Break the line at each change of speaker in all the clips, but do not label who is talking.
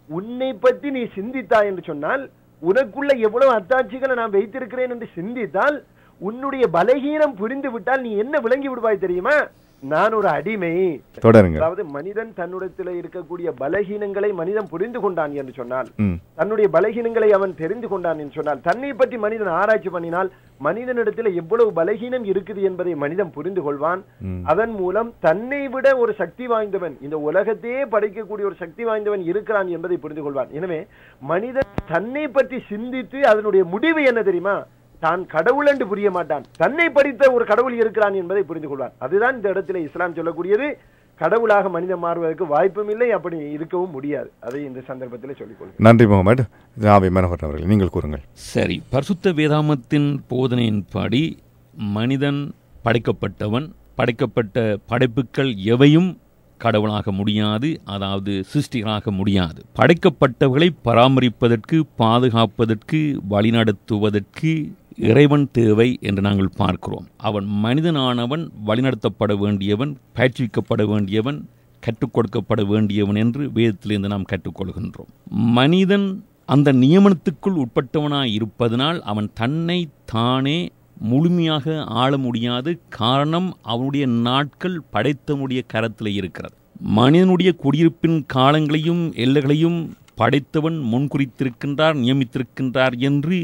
உன்னை பற்றி நீ சிந்தித்தாய் என்று சொன்னால், உனக்குள்ள எவ்வளவு அத்தாட்சிகளை நான் வைத்திருக்கிறேன் என்று சிந்தித்தால், உன்னுடைய பலகீனம் புரிந்து விட்டால் நீ என்ன விளங்கி விடுவாய் தெரியுமா? நான் ஒரு அடிமை.
தொடருங்க.
அதாவது மனிதன் தன்னுடத்தில் இருக்கக்கூடிய பலகீனங்களை மனிதன் புரிந்து கொண்டான் என்று சொன்னால், தன்னுடைய பலகீனங்களை அவன் தெரிந்து கொண்டான் என்று சொன்னால், தன்னை பற்றி மனிதன் ஆராய்ச்சி பண்ணினால் மனிதனிடத்தில் எவ்வளவு பலகீனம் இருக்குது என்பதை மனிதன் புரிந்து கொள்வான். அதன் மூலம் தன்னை விட ஒரு சக்தி வாய்ந்தவன், இந்த உலகத்தையே படைக்கக்கூடிய ஒரு சக்தி வாய்ந்தவன் இருக்கிறான் என்பதை புரிந்து கொள்வான். எனவே மனிதன் தன்னை பற்றி சிந்தித்து அதனுடைய முடிவு என்ன தெரியுமா? தான் கடவுள் என்று புரிய மாட்டான், தன்னை படித்த ஒரு கடவுள் இருக்கிறான் என்பதை புரிந்து கொள்வான். அதுதான் இந்த இடத்துல இஸ்லாம் சொல்லக்கூடியது. கடவுளாக மனிதன் மாறுவதற்கு வாய்ப்பும் இல்லை, அப்படி இருக்கவும் முடியாது. அதை இந்த சந்தர்ப்பத்தில் சொல்லிக் கொள்கிறேன்.
நன்றி முகமது. மனோகர் அவர்கள், நீங்கள் கூறுங்கள்.
சரி, பரிசுத்த வேதாமத்தின் போதனையின்படி மனிதன் படைக்கப்பட்டவன். படைக்கப்பட்ட படைப்புகள் எவையும் கடவுளாக முடியாது, அதாவது சிருஷ்டிகளாக முடியாது. படைக்கப்பட்டவர்களை பராமரிப்பதற்கு, பாதுகாப்பதற்கு, வழிநடத்துவதற்கு இறைவன் தேவை என்று நாங்கள் பார்க்கிறோம். அவன் மனிதனானவன் வழிநடத்தப்பட வேண்டியவன், பயிற்சிக்கப்பட வேண்டியவன், கற்றுக் கொடுக்கப்பட வேண்டியவன் என்று வேதத்திலிருந்து நாம் கற்றுக்கொள்கின்றோம். மனிதன் அந்த நியமனத்துக்குள் உட்பட்டவனாய் இருப்பதனால் அவன் தன்னை தானே முழுமையாக ஆள முடியாது. காரணம், அவனுடைய நாட்கள் படைத்தவனுடைய கரத்தில் இருக்கிறது. மனிதனுடைய குடியிருப்பின் காலங்களையும் எல்லைகளையும் படைத்தவன் முன்குறித்திருக்கின்றார், நியமித்திருக்கின்றார் என்று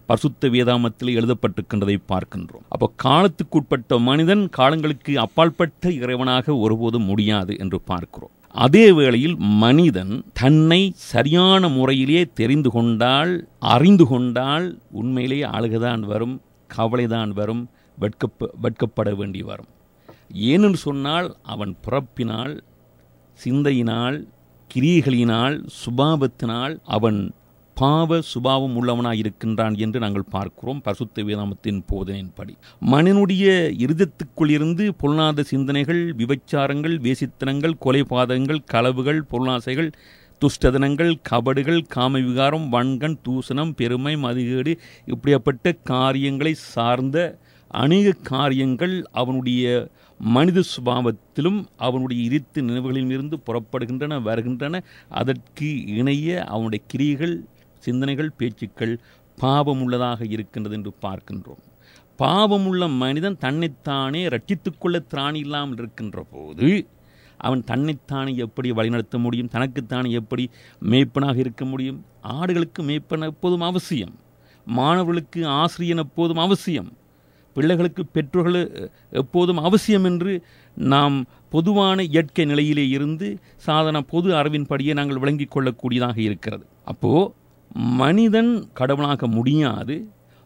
பரிசுத்த வேதாமத்தில் எழுதப்பட்டிருக்கின்றதை பார்க்கின்றோம். அப்போ காலத்துக்குட்பட்ட மனிதன் காலங்களுக்கு அப்பாற்பட்ட இறைவனாக ஒருபோதும் முடியாது என்று பார்க்கிறோம். அதே வேளையில் மனிதன் தன்னை சரியான முறையிலே தெரிந்து கொண்டால், அறிந்து கொண்டால், உண்மையிலேயே அழுகதான் வரும், கவலைதான் வரும், வெட்கப்பட வேண்டி வரும். ஏனென்று சொன்னால் அவன் பிறப்பினால், சிந்தையினால், கிரியைகளினால், சுபாவத்தினால் அவன் பாவ சுபாவம் உள்ளவனாய் இருக்கின்றான் என்று நாங்கள் பார்க்கிறோம். பரிசுத்த வேதாமத்தின் போதனையின்படி மனிதனுடைய இருதயத்துக்குள் இருந்து பொல்லாத சிந்தனைகள், விபச்சாரங்கள், வேசித்தனங்கள், கொலைபாதகங்கள், களவுகள், பொருளாசைகள், துஷ்டதனங்கள், கபடுகள், காமவிகாரம், வன்கண், தூசணம், பெருமை, மதிகேடு, இப்படிப்பட்ட காரியங்களை சார்ந்த அநேக காரியங்கள் அவனுடைய மனித சுபாவத்திலும் அவனுடைய இருத்து நினைவுகளிலிருந்து புறப்படுகின்றன, வருகின்றன. அதற்கு இணைய அவனுடைய கிரியைகள், சிந்தனைகள், பேச்சுக்கள் பாவமுள்ளதாக இருக்கின்றது என்று பார்க்கின்றோம். பாவமுள்ள மனிதன் தன்னைத்தானே ரட்சித்துக்கொள்ள திராணி இல்லாமல் இருக்கின்ற போது அவன் தன்னைத்தானே எப்படி வழிநடத்த முடியும்? தனக்குத்தானே எப்படி மேய்ப்பனாக இருக்க முடியும்? ஆடுகளுக்கு மேய்ப்பன் எப்போதும் அவசியம், மாணவர்களுக்கு ஆசிரியன் எப்போதும் அவசியம், பிள்ளைகளுக்கு பெற்றோர்கள் எப்போதும் அவசியம் என்று நாம் பொதுவான இயற்கை நிலையிலே இருந்து சாதாரண பொது அறிவின்படியே நாங்கள் விளங்கிக் கொள்ளக்கூடியதாக இருக்கிறது. அப்போது மனிதன் கடவுளாக முடியாது.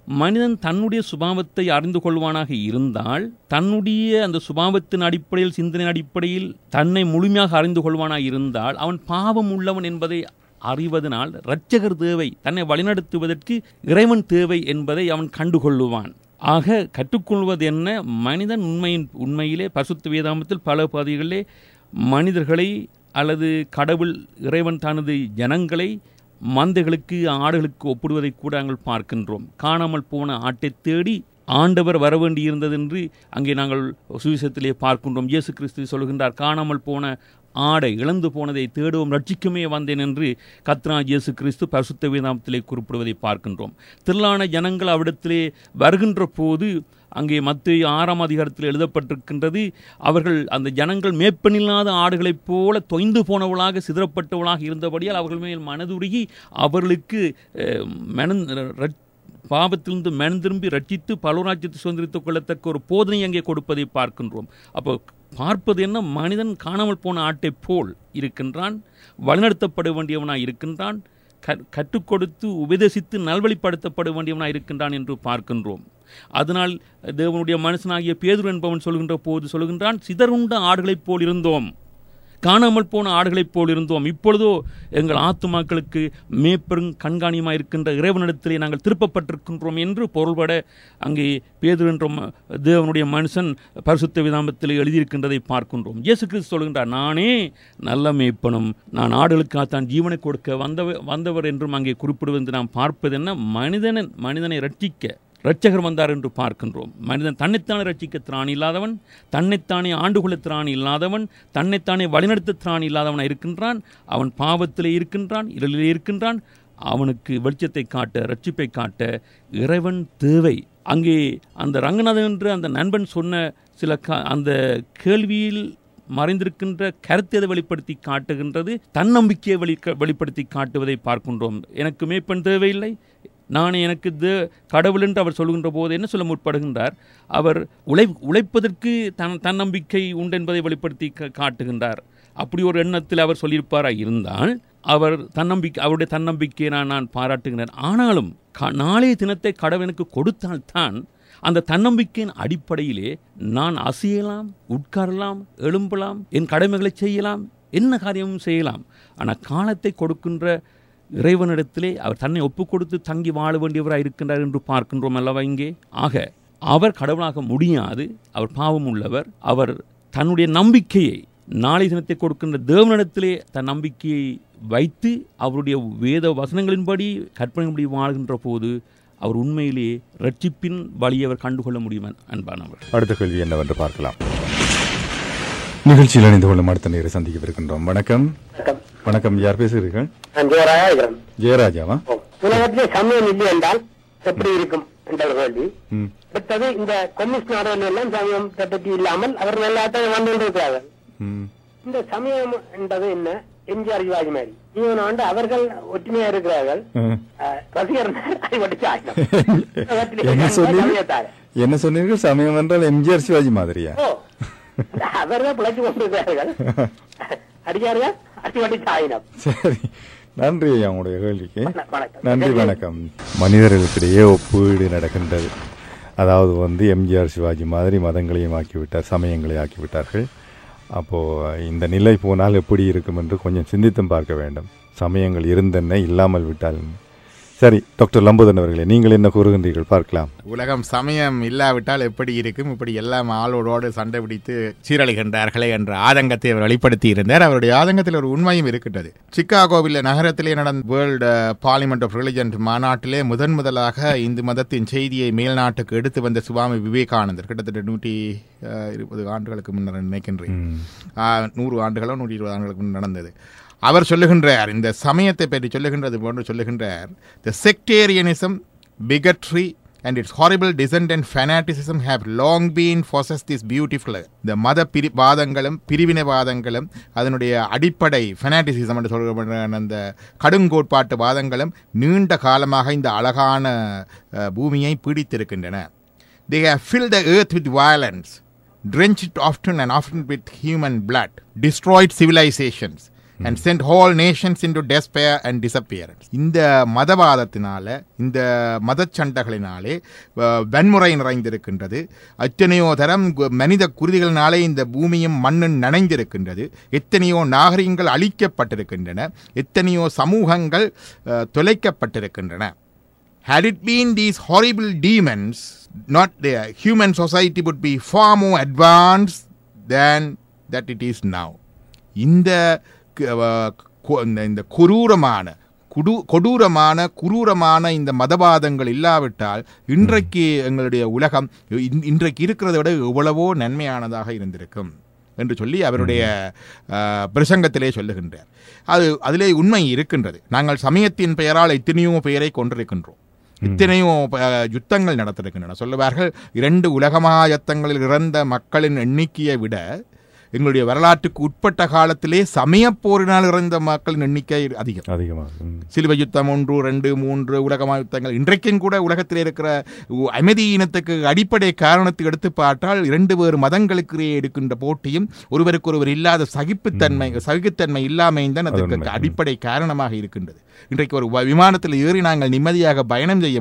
மனிதன் தன்னுடைய சுபாவத்தை அறிந்து கொள்வானாக இருந்தால், தன்னுடைய அந்த சுபாவத்தின் அடிப்படையில், சிந்தனை அடிப்படையில் தன்னை முழுமையாக அறிந்து கொள்வானாக இருந்தால், அவன் பாவம் உள்ளவன் என்பதை அறிவதனால் இரட்சகர் தேவை, தன்னை வழிநடத்துவதற்கு இறைவன் தேவை என்பதை அவன் கண்டுகொள்ளுவான். ஆக கற்றுக்கொள்வது என்ன? மனிதன் உண்மையிலே பரிசுத்த வேதாமத்தில் பல பகுதிகளிலே மனிதர்களை அல்லது கடவுள் இறைவன் தனது ஜனங்களை மந்தைகளுக்கு, ஆடுகளுக்கு ஒப்பிடுவதை கூட நாங்கள் பார்க்கின்றோம். காணாமல் போன ஆட்டை தேடி ஆண்டவர் வர வேண்டியிருந்தது என்று அங்கே நாங்கள் சுவிசேஷத்திலே பார்க்கின்றோம். இயேசு கிறிஸ்து சொல்கின்றார், காணாமல் போன ஆடை, இழந்து போனதை தேடுவோம், ரட்சிக்குமே வந்தேன் என்று கர்த்தராகிய இயேசு கிறிஸ்து பரிசுத்த வேதாமத்திலே குறிப்பிடுவதை பார்க்கின்றோம். திரளான ஜனங்கள் அவ்விடத்திலே வருகின்ற போது அங்கே மத்தேயு 6ஆம் அதிகாரத்தில் எழுதப்பட்டிருக்கின்றது, அவர்கள் அந்த ஜனங்கள் மேய்ப்பனில்லாத ஆடுகளைப் போல தொய்ந்து போனவளாக, சிதறப்பட்டவளாக இருந்தபடியால் அவர்கள் மேல் மனதுருகி அவர்களுக்கு பாவத்திலிருந்து மனம் திரும்பி ரட்சித்து பலராஜ்யத்தை சுதந்திரித்துக் கொள்ளத்தக்க ஒரு போதனை அங்கே கொடுப்பதை பார்க்கின்றோம். அப்போ பார்ப்பது என்ன? மனிதன் காணாமல் போன ஆட்டை போல் இருக்கின்றான், வழிநடத்தப்பட வேண்டியவனாய் இருக்கின்றான், கற்றுக் கொடுத்து உபதேசித்து நல்வழிப்படுத்தப்பட வேண்டியவனாய் இருக்கின்றான் என்று பார்க்கின்றோம். அதனால் தேவனுடைய மனுஷனாகிய பேதுரு என்பவன் சொல்கின்ற போது சொல்கின்றான், சிதறுண்ட ஆடுகளைப் போல் இருந்தோம், காணாமல் போன ஆடுகளைப் போல் இருந்தோம், இப்பொழுதோ எங்கள் ஆத்துமாக்களுக்கு மேய்ப்பெரும் கண்காணியமாக இருக்கின்ற இறைவனிடத்திலே நாங்கள் திருப்பப்பட்டிருக்கின்றோம் என்று பொருள்பட அங்கே பேதுரு என்ற தேவனுடைய மனுஷன் பரிசுத்த வேதாமத்தில் எழுதியிருக்கின்றதை பார்க்கின்றோம். இயேசு கிறிஸ்து சொல்கின்றார், நானே நல்ல மேய்ப்பனும், நான் ஆடுகளுக்காகத்தான் ஜீவனை கொடுக்க வந்தவர் என்றும் அங்கே குறிப்பிடுவது நாம் பார்ப்பது என்ன? மனிதனை ரட்சிக்க, இரட்சகர் வந்தார் என்று பார்க்கின்றோம். மனிதன் தன்னைத்தானே ரட்சிக்க திராணி இல்லாதவன், தன்னைத்தானே ஆண்டுகொள்ள திராணி இல்லாதவன், தன்னைத்தானே வழிநடத்த திராணி இல்லாதவனாக இருக்கின்றான். அவன் பாவத்திலே இருக்கின்றான், இருளிலே இருக்கின்றான். அவனுக்கு வெளிச்சத்தை காட்ட, ரட்சிப்பை காட்ட இறைவன் தேவை. அங்கே அந்த ரங்கநாதன் என்று அந்த நண்பன் சொன்ன சில அந்த கேள்வியில் மறைந்திருக்கின்ற கருத்தை வெளிப்படுத்தி காட்டுகின்றது, தன்னம்பிக்கையை வெளிப்படுத்தி காட்டுவதை பார்க்கின்றோம். எனக்கு மேய்ப்பன் தேவையில்லை, நானே எனக்கு கடவுள் என்று அவர் சொல்கின்ற போது என்ன சொல்ல முற்படுகின்றார்? அவர் உழைப்பதற்கு தன்னம்பிக்கை உண்டு என்பதை வெளிப்படுத்தி காட்டுகின்றார். அப்படி ஒரு எண்ணத்தில் அவர் சொல்லியிருப்பாரா இருந்தால் அவருடைய தன்னம்பிக்கையை நான் பாராட்டுகிறேன். ஆனாலும் நாளைய தினத்தை கடவுள் எனக்கு கொடுத்தால்தான் அந்த தன்னம்பிக்கையின் அடிப்படையிலே நான் அசையலாம், உட்காரலாம், எழும்பலாம், என் கடமைகளை செய்யலாம், என்ன காரியமும் செய்யலாம். ஆனால் காலத்தை கொடுக்கின்ற இறைவனிடத்திலே அவர் தன்னை ஒப்புக் கொடுத்து தங்கி வாழ வேண்டியவராக இருக்கின்றார் என்று பார்க்கின்றோம் அல்லவா இங்கே. ஆக அவர் கடவுளாக முடியாது, அவர் பாவம் உள்ளவர். அவர் தன்னுடைய நம்பிக்கையை நாளை தினத்தை கொடுக்கின்ற தேவனிடத்திலே தன் நம்பிக்கையை வைத்து அவருடைய வேத வசனங்களின்படி கற்பனையின்படி வாழ்கின்ற போது அவர் உண்மையிலேயே ரட்சிப்பின் வழியை அவர் கண்டுகொள்ள முடியும். அன்பானவர்,
அடுத்த கேள்வி என்னவென்று பார்க்கலாம். நிகழ்ச்சியில் இணைந்து கொள்ளும் அடுத்த நேரம் சந்திக்கவிருக்கின்றோம். வணக்கம். வணக்கம், யார் பேசுகிறீர்கள்? ஜெயராஜாவா?
உலகத்திலே சமயம் இல்லை என்றால் எப்படி இருக்கும் என்ற கேள்வி. அடுத்தது இந்த கம்யூனிஸ்ட் நாடுகள் எல்லாம் சமயம் பற்றி இல்லாமல் அவர்கள் எல்லாத்தையும் வந்துள்ளார்கள். இந்த சமயம் என்றது என்ன? எம்ஜிஆர் சிவாஜி மாதிரி ஜீவனாண்டு அவர்கள் ஒற்றுமையா இருக்கிறார்கள். ரசிகர்
என்ன சொன்னீர்கள்? சமயம் என்றால் எம்ஜிஆர் சிவாஜி மாதிரியா?
அவர்கள் பிழைச்சு கொண்டிருக்கிறார்கள். அடியார்கள் அடிவட்டி சாயினம்.
சரி, நன்றி ஐயா உங்களுடைய கேள்விக்கு. நன்றி, வணக்கம். மனிதர்களுக்கிடையே ஒப்பீடு நடக்கின்றது. அதாவது எம்ஜிஆர் சிவாஜி மாதிரி மதங்களையும் ஆக்கிவிட்டார், சமயங்களை ஆக்கிவிட்டார்கள். அப்போது இந்த நிலை போனால் எப்படி இருக்கும் என்று கொஞ்சம் சிந்தித்தும் பார்க்க வேண்டும். சமயங்கள் இருந்தென்ன, இல்லாமல் விட்டால். சரி, டாக்டர் லம்புதன் அவர்களே, நீங்கள் என்ன கூறுகின்றீர்கள்? பார்க்கலாம்.
உலகம் சமயம் இல்லாவிட்டால் எப்படி இருக்கும்? இப்படி எல்லாம் ஆளோடு சண்டை பிடித்து சீரழிகின்றார்களே என்ற ஆதங்கத்தை அவர் வெளிப்படுத்தி இருந்தார். அவருடைய ஆதங்கத்தில் ஒரு உண்மையும் இருக்கின்றது. சிக்காகோவில் நகரத்திலே நடந்த வேர்ல்டு பார்லிமெண்ட் ஆஃப் ரிலிஜன் மாநாட்டிலே முதலாக இந்து மதத்தின் செய்தியை மேல்நாட்டுக்கு எடுத்து வந்த சுவாமி விவேகானந்தர், கிட்டத்தட்ட 120 ஆண்டுகளுக்கு முன்னர் நினைக்கின்றேன், 100 ஆண்டுகளோ 120 ஆண்டுகளுக்கு முன்னர் நடந்தது. அவர் சொல்லுகின்றார், இந்த சமயத்தை பற்றி சொல்லுகின்றது போன்று சொல்லுகின்றார், the sectarianism, bigotry and its horrible descent and fanaticism have long been possessed this beautiful. இந்த மத வாதங்களும் பிரிவினைவாதங்களும் அதனுடைய அடிப்படை ஃபெனாட்டிசிசம் என்று சொல்கிற அந்த கடுங்கோட்பாட்டு வாதங்களும் நீண்ட காலமாக இந்த அழகான பூமியை பீடித்திருக்கின்றன. They have filled the earth with violence, drenched it often with human blood, destroyed civilizations and sent whole nations into despair and disappearance. இந்த மதவாதத்தினால, இந்த மதச்சண்டைகளினாலே வன்முறை நிறைந்திருக்கின்றது. எத்தனையோ தரம் மனித குருதிகளினாலே இந்த பூமியும் மண்ணும் நனைந்திருக்கின்றது. எத்தனையோ நாகரிகங்கள் அழிக்கப்பட்டிருக்கின்றன. எத்தனையோ சமூகங்கள் தொலைக்கப்பட்டிருக்கின்றன. Had it been these horrible demons, not there, human society would be far more advanced than that it is now. இந்த கொடூரமான இந்த மதவாதங்கள் இல்லாவிட்டால் இன்றைக்கு எங்களுடைய உலகம் இன்றைக்கு இருக்கிறதை விட எவ்வளவோ நன்மையானதாக இருந்திருக்கும் என்று சொல்லி அவருடைய பிரசங்கத்திலே சொல்லுகின்றார். அதிலே உண்மை இருக்கின்றது. நாங்கள் சமயத்தின் பெயரால் எத்தனையோ பெயரை கொண்டிருக்கின்றோம், எத்தனையோ யுத்தங்கள் நடத்திருக்கின்றன. சொல்லுவார்கள், 2 உலகமாயுத்தங்களில் இறந்த மக்களின் எண்ணிக்கையை விட எங்களுடைய வரலாற்றுக்கு உட்பட்ட காலத்திலே சமயப்போரினால் இறந்த மக்களின் எண்ணிக்கை அதிகமாக. சிலுவை யுத்தம் 1, 2, 3 உலகமாயுத்தங்கள். இன்றைக்கும் கூட உலகத்தில் இருக்கிற அமைதி இனத்துக்கு அடிப்படை காரணத்தை எடுத்து பார்த்தால் 2 வேறு மதங்களுக்கு எடுக்கின்ற போட்டியும் ஒருவருக்கு ஒருவர் இல்லாத சகிப்புத்தன்மை இல்லாமையும் தான் அதற்கு அடிப்படை காரணமாக இருக்கின்றது. இன்றைக்கு ஒரு விமானத்தில் ஏறி நாங்கள் நிம்மதியாக பயணம் செய்ய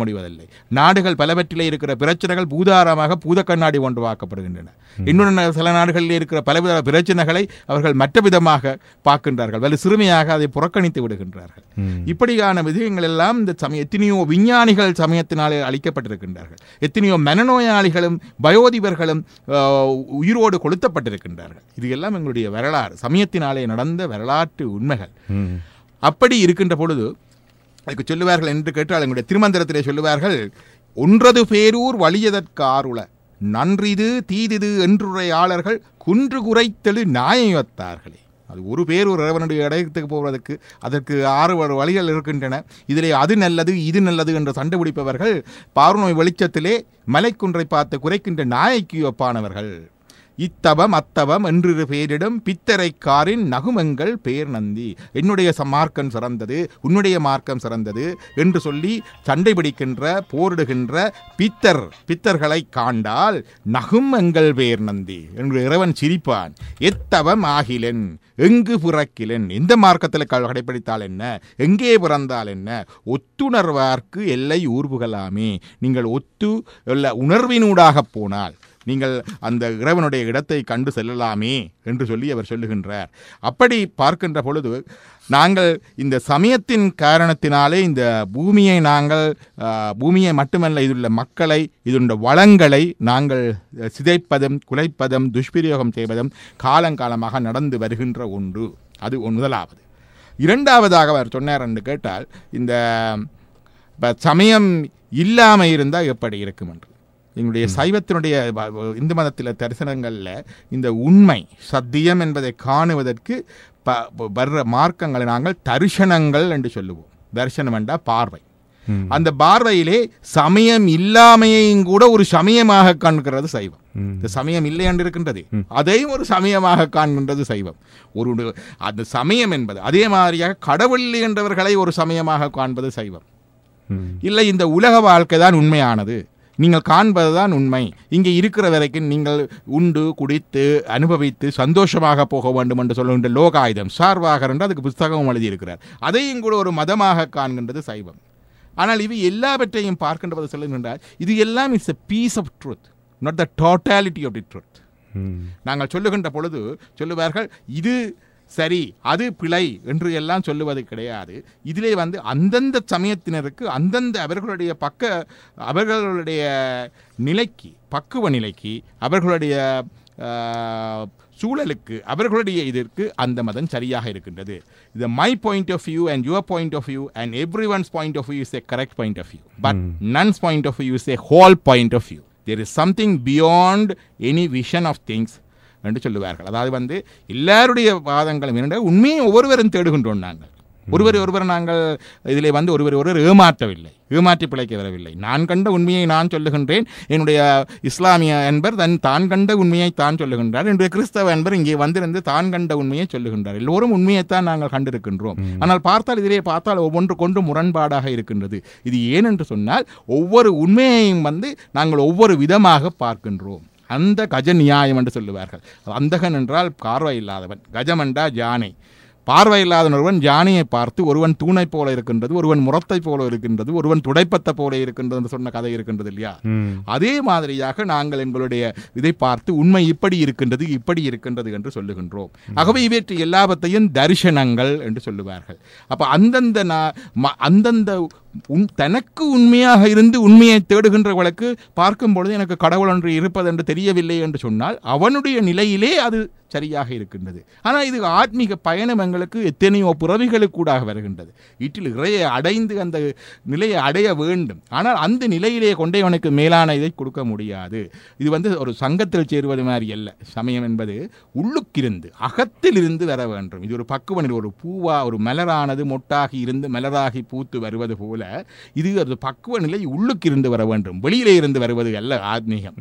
முடிவதில்லை. நாடுகள் பலவற்றிலே இருக்கிற பிரச்சனைகள் பூதாரமாக பூத கண்ணாடி ஒன்று வாக்கப்படுகின்றன. இன்னொன்று சில நாடுகளில் இருக்கிற பலவித பிரச்சனைகளை அவர்கள் மற்ற விதமாக பார்க்கின்றார்கள், வலு சிறுமையாக அதை புறக்கணித்து விடுகின்றார்கள். இப்படியான விஷயங்கள் எல்லாம் இந்த எத்தனையோ விஞ்ஞானிகள் சமயத்தினாலே அளிக்கப்பட்டிருக்கின்றார்கள். எத்தனையோ மனநோயாளிகளும் வயோதிபர்களும் உயிரோடு கொளுத்தப்பட்டிருக்கின்றார்கள். இது எல்லாம் எங்களுடைய வரலாறு, சமயத்தினாலே நடந்த வரலாற்று உண்மைகள். அப்படி இருக்கின்ற பொழுது அதுக்கு சொல்லுவார்கள் என்று கேட்டால் எங்களுடைய திருமந்திரத்திலே சொல்லுவார்கள், ஒன்றது பேரூர் வலியதற்காருள நன்றிது தீதிது என்றுரையாளர்கள் குன்று குறைத்தெழு நாயத்தார்களே. அது ஒரு பேர் ஒரு இறைவனுடைய இடத்துக்கு போவதற்கு அதற்கு 6 வழிகள் இருக்கின்றன. இதிலே அது நல்லது இது நல்லது என்று கண்டுபிடிப்பவர்கள் பார்நோய் வெளிச்சத்திலே மலைக்குன்றை பார்த்து குறைக்கின்ற நாய்க்கு ஒப்பானவர்கள். இத்தவம் அத்தவம் என்று பேரிடம் பித்தரைக்காரின் நகுமங்கள் பேர் நந்தி. என்னுடைய மார்க்கம் சிறந்தது, உன்னுடைய மார்க்கம் சிறந்தது என்று சொல்லி சண்டை பிடிக்கின்ற போரிடுகின்ற பித்தர்களை காண்டால் நகுமங்கள் பேர் நந்தி என்று இறைவன் சிரிப்பான். எத்தவம் ஆகிலன் எங்கு பிறக்கிலன், எந்த மார்க்கத்தில் கடைப்பிடித்தால் என்ன, எங்கே பிறந்தால் என்ன, ஒத்துணர்வார்க்கு எல்லை ஊர்வுகளாமே. நீங்கள் ஒத்து உணர்வினூடாக போனால் நீங்கள் அந்த இறைவனுடைய இடத்தை கண்டு செல்லலாமே என்று சொல்லி அவர் சொல்லுகின்றார். அப்படி பார்க்கின்ற பொழுது நாங்கள் இந்த சமயத்தின் காரணத்தினாலே இந்த பூமியை மட்டுமல்ல இதுள்ள மக்களை இதுள்ள வளங்களை நாங்கள் சிதைப்பதும் குலைப்பதும் துஷ்பிரயோகம் செய்வதும் காலங்காலமாக நடந்து வருகின்ற ஒன்று. அது முதலாவது. இரண்டாவதாக அவர் சொன்னார் என்று கேட்டால், இந்த சமயம் இல்லாமல் இருந்தால் எப்படி இருக்கும் என்று. எங்களுடைய சைவத்தினுடைய இந்து மதத்தில் தரிசனங்களில் இந்த உண்மை சத்தியம் என்பதை காணுவதற்கு வர்ற மார்க்கங்களை நாங்கள் தரிசனங்கள் என்று சொல்லுவோம். தரிசனம் என்றால் பார்வை. அந்த பார்வையிலே சமயம் இல்லாமையையும் கூட ஒரு சமயமாக காண்கிறது சைவம். இந்த சமயம் இல்லை என்று இருக்கின்றது, அதையும் ஒரு சமயமாக காண்கின்றது சைவம். அந்த சமயம் என்பது அதே மாதிரியாக கடவுள் என்றவர்களை ஒரு சமயமாக காண்பது சைவம். இல்லை, இந்த உலக வாழ்க்கை தான் உண்மையானது, நீங்கள் காண்பதுதான் உண்மை, இங்கே இருக்கிற வரைக்கும் நீங்கள் உண்டு குடித்து அனுபவித்து சந்தோஷமாக போக வேண்டும் என்று சொல்லுகின்ற லோகாயுதம் சார்வாகர் என்று அதுக்கு புத்தகமும் எழுதியிருக்கிறார். அதையும் கூட ஒரு மதமாக காண்கின்றது சைவம். ஆனால் இவை எல்லாவற்றையும் பார்க்கின்றது சொல்லுகின்றார், இது எல்லாம் it's a piece of truth, not the totality of the truth. நாங்கள் சொல்லுகின்ற பொழுது சொல்லுவார்கள் இது சரி அது பிழை என்று எல்லாம் சொல்லுவது கிடையாது. இதிலே அந்தந்த சமயத்தினருக்கு அந்தந்த அவர்களுடைய நிலைக்கு, பக்குவ நிலைக்கு, அவர்களுடைய சூழலுக்கு, அவர்களுடைய இதற்கு அந்த மதம் சரியாக இருக்கின்றது. இது my point of view and your point of view and everyone's point of view is a correct point of view, but none's point of view is a whole point of view. There is something beyond any vision of things என்று சொல்லுவார்கள். அதாவது எல்லாருடைய வாதங்களும் என்னென்ன உண்மையை ஒவ்வொருவரும் தேடுகின்றோம். நாங்கள் ஒருவர் நாங்கள் இதிலே ஒருவர் ஏமாற்றவில்லை, ஏமாற்றி பிழைக்க வரவில்லை. நான் கண்ட உண்மையை நான் சொல்லுகின்றேன். என்னுடைய இஸ்லாமிய என்பர் தான் கண்ட உண்மையை தான் சொல்லுகின்றார். என்னுடைய கிறிஸ்தவ என்பர் இங்கே வந்திருந்து தான் கண்ட உண்மையை சொல்லுகின்றார். எல்லோரும் உண்மையைத்தான் நாங்கள் கண்டிருக்கின்றோம். ஆனால் இதிலே பார்த்தால் ஒவ்வொன்றுக்கொன்று முரண்பாடாக இருக்கின்றது. இது ஏனென்று சொன்னால் ஒவ்வொரு உண்மையையும் நாங்கள் ஒவ்வொரு விதமாக பார்க்கின்றோம். அந்த கஜ நியாயம் என்று சொல்லுவார்கள். அந்தகன் என்றால் பார்வை இல்லாதவன், கஜம் என்றால் யானை. பார்வை இல்லாத ஒருவன் யானையை பார்த்து ஒருவன் தூணை போல இருக்கின்றது, ஒருவன் முரத்தை போல இருக்கின்றது, ஒருவன் துடைப்பத்தை போல இருக்கின்றது என்று சொன்ன கதை இருக்கின்றது இல்லையா? அதே மாதிரியாக நாங்கள் எங்களுடைய இதை பார்த்து உண்மை இப்படி இருக்கின்றது இப்படி இருக்கின்றது என்று சொல்லுகின்றோம். ஆகவே இவற்றை எல்லாவற்றையும் தரிசனங்கள் என்று சொல்லுவார்கள். அப்ப அந்தந்த தனக்கு உண்மையாக இருந்து உண்மையை தேடுகின்றவர்களுக்கு பார்க்கும் பொழுது எனக்கு கடவுள் ஒன்று இருப்பது என்று தெரியவில்லை என்று சொன்னால் அவனுடைய நிலையிலே அது சரியாக இருக்கின்றது. ஆனால் இது ஆத்மீக பயணம் எங்களுக்கு எத்தனையோ பிறவிகளுக்கு கூட வருகின்றது. வீட்டில் இறையை அடைந்து அந்த நிலையை அடைய வேண்டும். ஆனால் அந்த நிலையிலே கொண்டே அவனுக்கு மேலான இதை கொடுக்க முடியாது. இது ஒரு சங்கத்தில் சேருவது மாதிரி அல்ல. சமயம் என்பது உள்ளுக்கிருந்து அகத்தில் இருந்து வர வேண்டும். இது ஒரு பக்குவனில் ஒரு பூவா ஒரு மலரானது மொட்டாகி இருந்து மலராகி பூத்து வருவது போல இது ஒரு பக்குவ நிலை உள்ளுக்கிருந்து வர வேண்டும், வெளியிலே இருந்து வருவது அல்ல ஆத்மீகம்.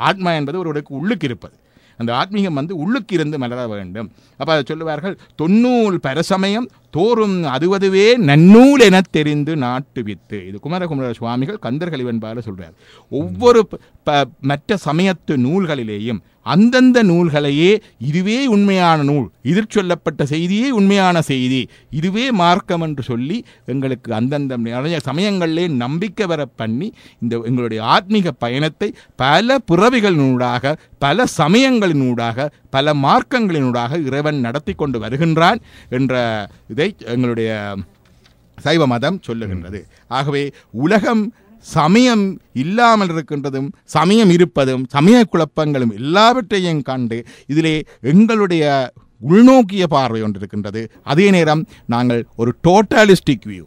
ஆத்மா என்பது ஒருவருக்கு உள்ளுக்கு இருப்பது. அந்த ஆத்மீகம் உள்ளுக்கு இருந்து மலர வேண்டும். அப்ப அதை சொல்லுவார்கள், தொன்னூல் பரசமயம் தோறும் அதுவதுவே நன்னூல் என தெரிந்து நாட்டுவித்து. இது குமரகுமர சுவாமிகள் கந்தர்கலிவன்பால சொல்றார். ஒவ்வொரு மற்ற சமயத்து நூல்களிலேயும் அந்தந்த நூல்களையே இதுவே உண்மையான நூல், இதில் சொல்லப்பட்ட செய்தியே உண்மையான செய்தி, இதுவே மார்க்கம் என்று சொல்லி எங்களுக்கு அந்தந்த சமயங்களிலே நம்பிக்கை வர பண்ணி இந்த எங்களுடைய ஆத்மீக பயணத்தை பல பிறவிகளினூடாக பல சமயங்களினூடாக பல மார்க்கங்களினூடாக இறைவன் நடத்தி கொண்டு வருகின்றான் என்ற இதை எங்களுடைய சைவ மதம் சொல்லுகின்றது. ஆகவே உலகம் சமயம் இல்லாமல் இருக்கின்றதும் சமயம் இருப்பதும் சமய குழப்பங்களும் எல்லாவற்றையும் கண்டு இதிலே எங்களுடைய உள்நோக்கிய பார்வை ஒன்று இருக்கின்றது. அதே நேரம் நாங்கள் ஒரு டோட்டலிஸ்டிக் வியூ,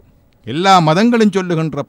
எல்லா மதங்களும் சொல்லுகின்ற